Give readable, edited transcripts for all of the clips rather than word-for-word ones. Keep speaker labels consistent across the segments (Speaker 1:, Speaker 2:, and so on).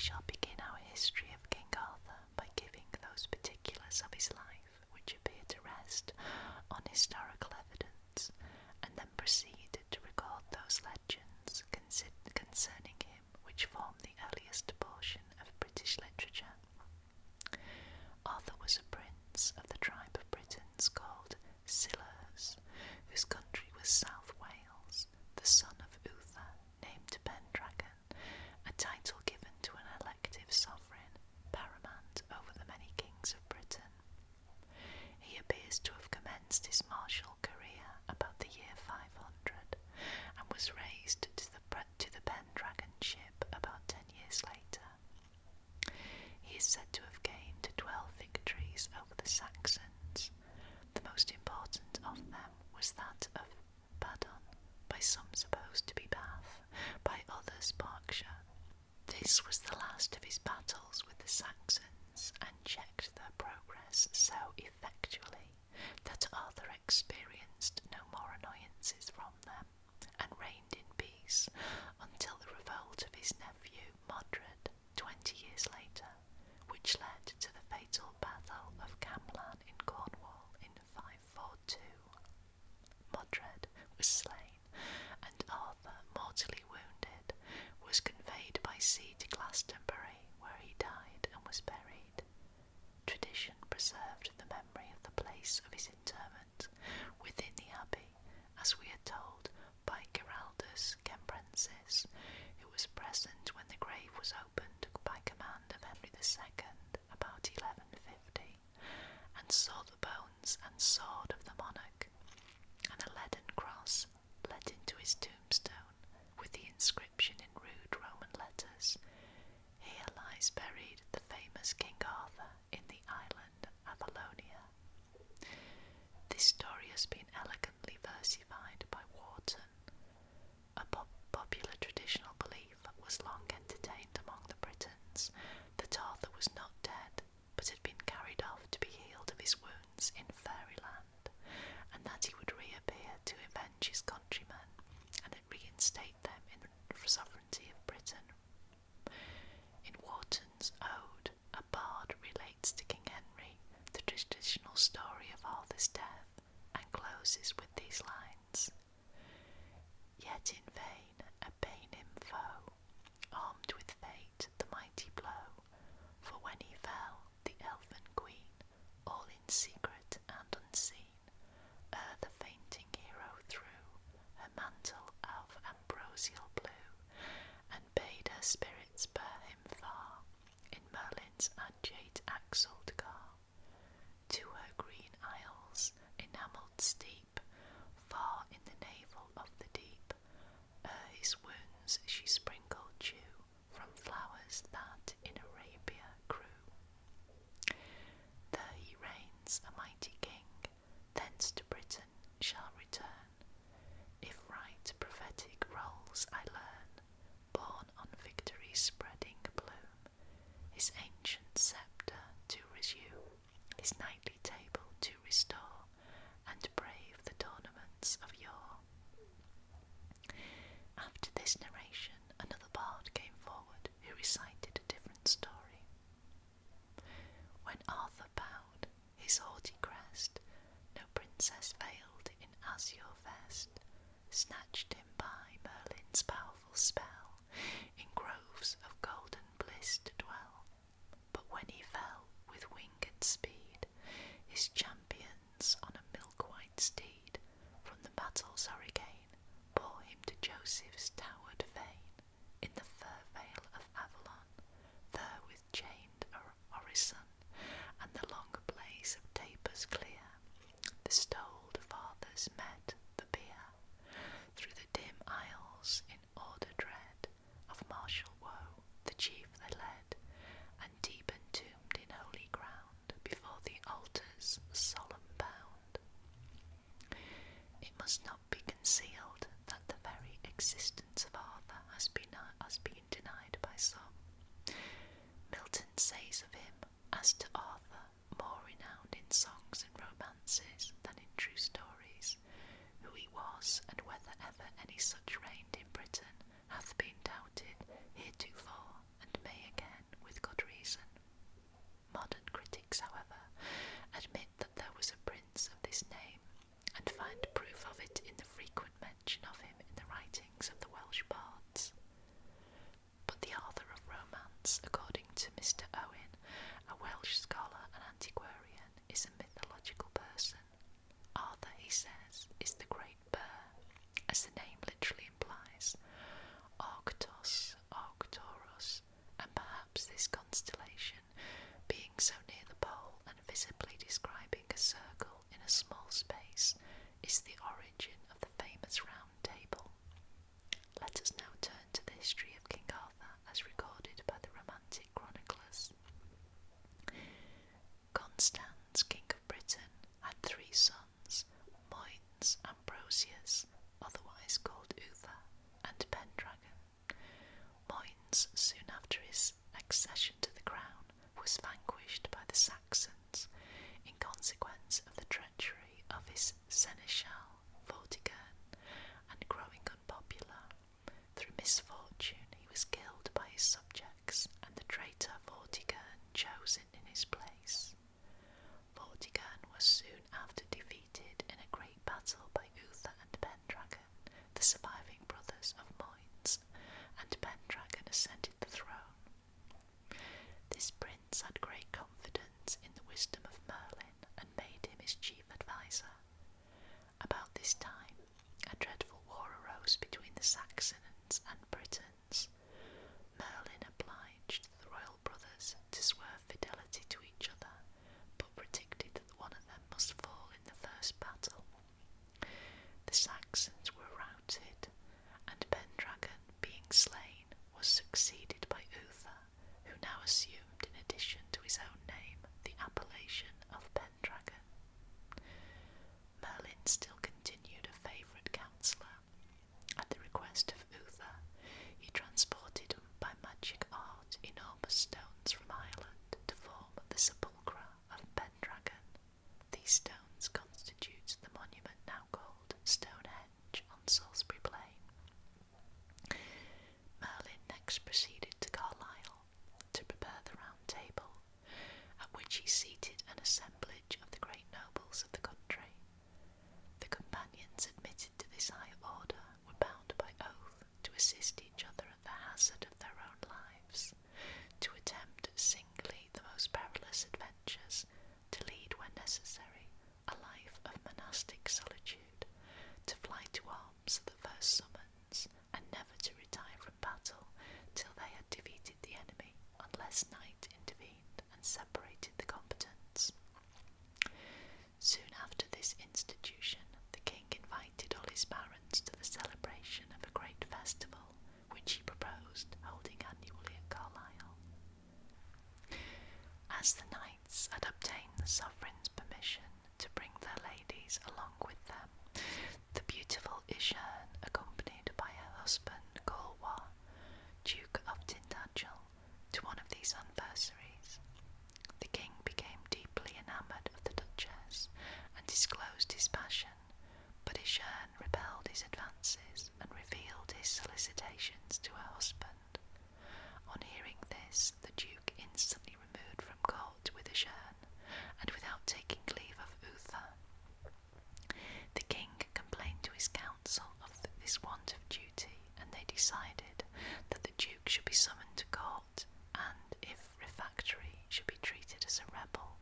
Speaker 1: shall begin our history of King Arthur by giving those particulars of his life which appear to rest on historical evidence, and then proceed to record those legends concerning him which form the earliest portion of British literature. Arthur was a prince of the tribe of Britons called Silures, whose country was South Wales, the son of Uther, named Pendragon, a title given to an elective sovereign, paramount over the many kings of Britain. He appears to have commenced his martial career about the year 500, and was raised to the Pendragonship about 10 years later. He is said to have gained 12 victories over the Saxons. The most important of them was that of Badon, by some supposed to be Bath, by others Berkshire. This was the last of his battles with the Saxons, and checked their progress so effectually that Arthur experienced no more annoyances from them, and reigned in peace until the revolt of his nephew Modred 20 years later, which led to the fatal battle of Camlan in Cornwall in 542. Modred was slain, and Arthur, mortally wounded, was conveyed by sea to Glastonbury, where he died and was buried. Tradition preserved the memory of the place of his interment within the abbey, as we are told by Giraldus Cambrensis, who was present when the grave was opened by command of Henry II about 1150, and saw the bones and sword of the monarch, and a leaden cross let into his tombstone with the inscription in rude Roman letters, "Here lies buried the famous King Arthur in the island Avalonia." This story has been elegantly versified by Warton. A popular traditional belief was long entertained among the Britons that Arthur was not dead, but had been carried off to be healed of his wounds in Fairyland, and that he would reappear to avenge his countrymen and reinstate them in the sovereignty of Britain. In Warton's Ode, a bard relates to King Henry the traditional story of Arthur's death, and closes with these lines: "Yet in vain a Paynim foe, armed with fate the mighty blow, for when he fell, the elfin queen, all in secret and unseen, ere the fainting hero threw her mantle of ambrosial blue, and bade her spirits bear him far in Merlin's agate axled car, to her green isles enamelled steep, far in the navel of the deep, ere his wounds she sprinkled dew from flowers that in Arabia grew. There he reigns a mighty king, thence to Britain shall return, if right prophetic rolls I learn, born on victory's spreading bloom, his ancient sceptre to resume, his knightly table to restore, and brave the tournaments of yore." After this narration, another bard came forward, who recited a different story. When Arthur bowed his haughty crest, no princess veiled in azure vest snatched him by Merlin's powerful spell, in groves of golden bliss to dwell. But when he fell with winged speed, his champions on a milk-white steed from the battle's hurricane bore him to Joseph's towered fane, in the fair vale of Avalon, there with chained orison, and the long blaze of tapers clear, the stoled fathers met the bier, through the dim aisles in order dread, of martial woe the chief they led, and deep entombed in holy ground, before the altar's solemn bound. It must not be concealed that the very existence of Arthur has been denied by some. Milton says of him, as to Arthur, more renowned in songs and romances than in true stories, who he was, and whether ever any such reigned in Britain hath been doubted heretofore, and may again. misfortune he was killed by his subjects, and the traitor Vortigern chosen in his place. Vortigern was soon after defeated in a great battle by Uther and Pendragon, the surviving brothers of Moins, and Pendragon ascended the throne. This prince had great confidence in the wisdom of Merlin and made him his chief adviser. About this time, a dreadful war arose between the Saxons and Britons. Merlin obliged the royal brothers to swear fidelity to each other, but predicted that one of them must fall in the first battle. The Saxons were routed, and Pendragon, being slain, was succeeded by Uther, who now assumed, in addition to his own name, the appellation of Pendragon. Merlin still continued a favourite counsellor. At the request of Uther, he transported by magic art enormous stones from Ireland to form the sepulchre of Pendragon. These stones constitute the monument now called Stonehenge on Salisbury Plain. Merlin next proceeded to Carlisle to prepare the Round Table, at which he seated an assemblage of the great nobles of the country. The companions admitted to this high order were bound by oath to assist each other at the hazard of their own lives, to attempt singly the most perilous adventures, to lead when necessary a life of monastic solitude, to fly to arms at the first summons, and never to retire from battle till they had defeated the enemy, unless night intervened and separated the combatants. Soon after this institution, the king invited all his barons to the celebration of a great festival, which he proposed holding annually at Carlisle. As the knights had obtained the sovereign's permission to bring their ladies along with them, the beautiful Isherne, accompanied by her husband Gorwa, Duke of Tintagel, to one of these anniversaries, the king became deeply enamoured of the Duchess and disclosed his passion, but Isherne repelled his advances and revealed his solicitations to her husband. On hearing this, the Duke instantly removed from court with Isherne, and without taking leave of Uther. The king complained to his council of this want of duty, and they decided that the Duke should be summoned to court, and, if refractory, should be treated as a rebel.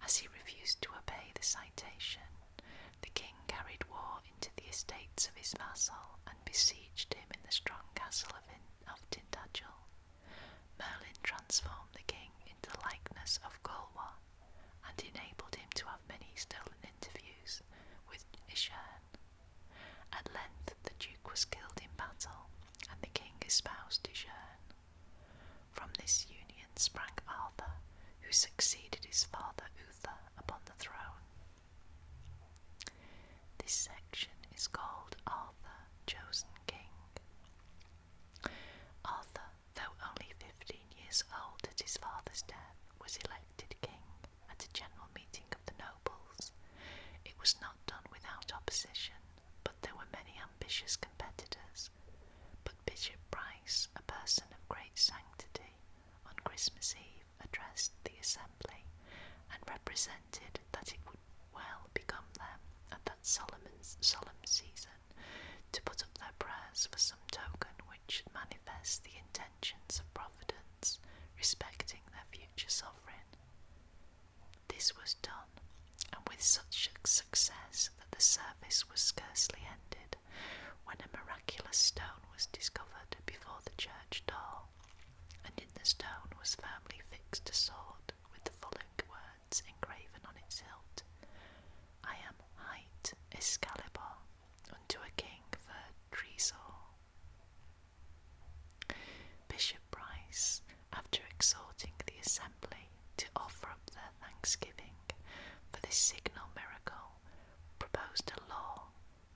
Speaker 1: As he refused to obey the citation, the king carried war into the estates of his vassal and besieged him in the strong castle of Tintagel. Merlin transformed the king into the likeness of Gorwa, and enabled him to have many stolen interviews with Isherne. At length the Duke was killed in battle, and the king espoused Isherne. From this union sprang Arthur, who succeeded his father Uther upon the throne. This section is called Arthur, Chosen King. Arthur, though only 15 years old at his father's death, was elected king at a general meeting of the nobles. It was not done without opposition, but there were many ambitious competitors. But Bishop Bryce, a person of great sanctity, on Christmas Eve addressed the assembly and represented that it would well become them at that solemn season to put up their prayers for some token which should manifest the intentions of Providence respecting their future sovereign. This was done, and with such success that the service was scarcely ended when a miraculous stone was discovered before the church door, and in the stone was firmly fixed a sword with the following words engraven on its hilt: I am hight Excalibur, unto a king for Tresor. Bishop Bryce, after exhorting the assembly to offer up their thanksgiving for this signal miracle, proposed a law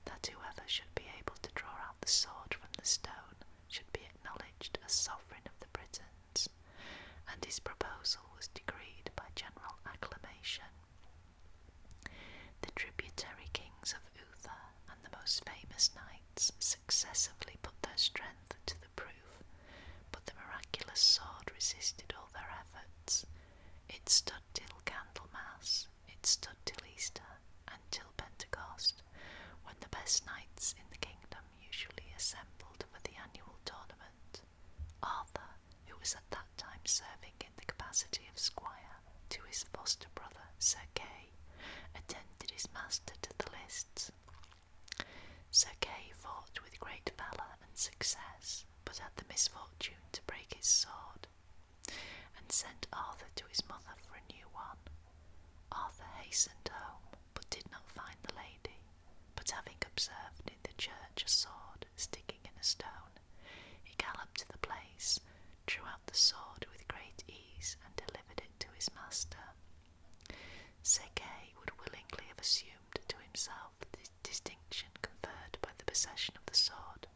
Speaker 1: that whoever should be able to draw out the sword from the stone should be acknowledged as sovereign of the Britons, and his proposal was decreed by general acclamation. The tributary kings of Uther and the most famous knights successively put their strength to the proof, but the miraculous sword resisted all their efforts. It stood till Candlemas, it stood till Easter, and till Pentecost, when the best knights in the kingdom usually assembled for the annual tournament. Arthur, who was at that time serving in the capacity of squire to his foster brother Sir Kay, attended his master to the lists. Sir Kay fought with great valour and success, but had the misfortune to break his sword, and sent Arthur to his mother for a new one. Arthur hastened home, but did not find the lady, but having observed in the church a sword sticking in a stone, he galloped to the place, drew out the sword with great ease, and delivered it to his master. Sir Kay would willingly have assumed to himself the distinction conferred by the possession of the sword,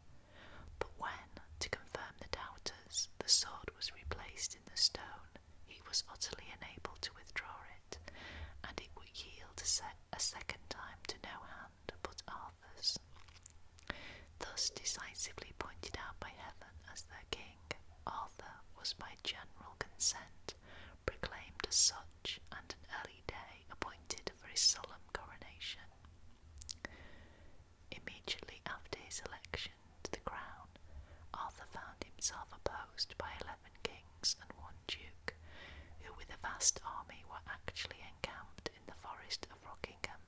Speaker 1: but when, to confirm the doubters, the sword was replaced in the stone, he was utterly unable to withdraw it, and it would yield a second time to no hand but Arthur's. Thus decisively pointed out by heaven as their king, Arthur was by general consent proclaimed as such, and an early day appointed for his solemn coronation. Immediately after his election to the crown, Arthur found himself opposed by 11 kings and 1 duke, who with a vast army were actually encamped in the forest of Rockingham.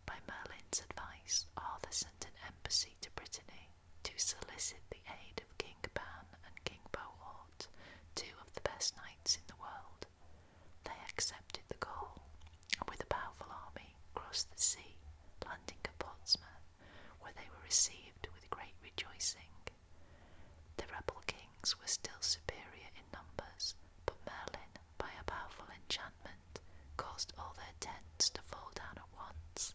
Speaker 1: By Merlin's advice, Arthur sent an embassy to Brittany to solicit the aid of King Ban and King Bohort, 2 of the best knights in the world. They accepted the call, and with a powerful army crossed the sea, landing at Portsmouth, where they were received with great rejoicing. The rebel kings were still superior in numbers, but Merlin, by a powerful enchantment, caused all their tents to fall down at once,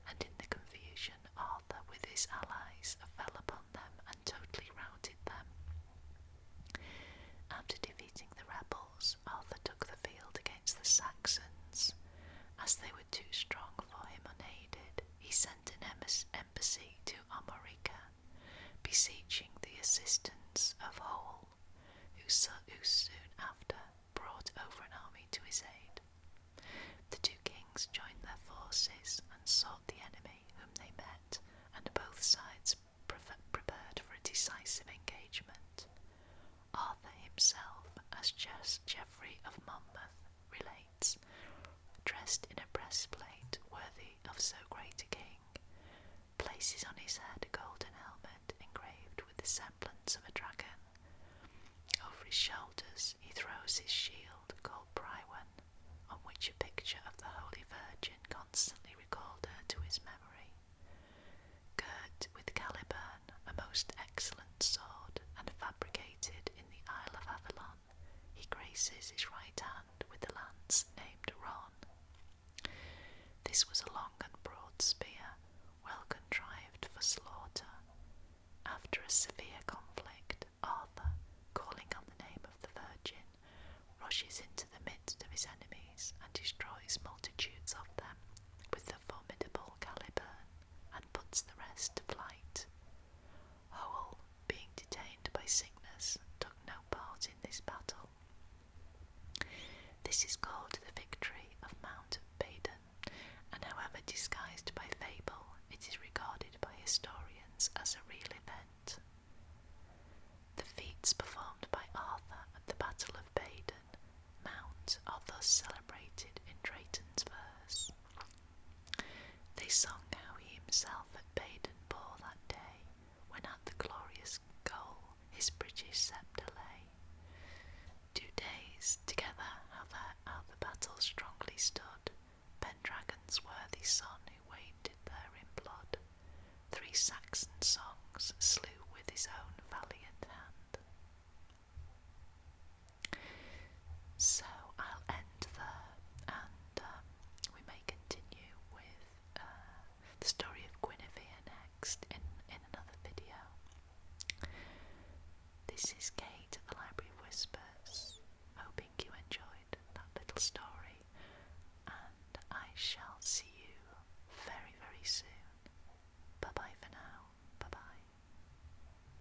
Speaker 1: and in the confusion Arthur with his allies fell upon them and totally routed them. After defeating the rebels, Arthur took the field against the Saxons. As they were too strong for him unaided, he sent an embassy to Armorica, beseeching the assistance of Hoel, who soon after brought over an army to his aid. The 2 kings joined their forces and sought the enemy whom they met, and both sides prepared for a decisive engagement. Arthur himself, as Geoffrey of Monmouth relates, dressed in a breastplate worthy of so great a king, places on his head a golden helmet engraved with the semblance of a dragon. Over his shoulders he throws his shield called Brywen, on which a picture of the Holy Virgin constantly recalled her to his memory. Girt with Caliburn, a most excellent sword, and fabricated in the Isle of Avalon, he graces his right hand with the lance named Ron. This was a long and broad spear, well contrived for slaughter. After a severe conflict, Arthur, calling on the name of the Virgin, rushes into the midst of his enemies and destroys multitudes of them with the formidable Caliburn, and puts the rest to flight. Hoel, being detained by sickness, took no part in this battle. This is called the victory of Mount Badon, and however disguised by fable, it is regarded by historians as a real event. The feats performed by Arthur at the Battle of Badon Mount are thus celebrated in Drayton's verse. They sung how he himself at Badon bore that day, when at the glorious goal his British sceptre lay. 2 days together how the battle strongly stood, Pendragon's worthy son who waded there in blood. 3 Saxon songs slew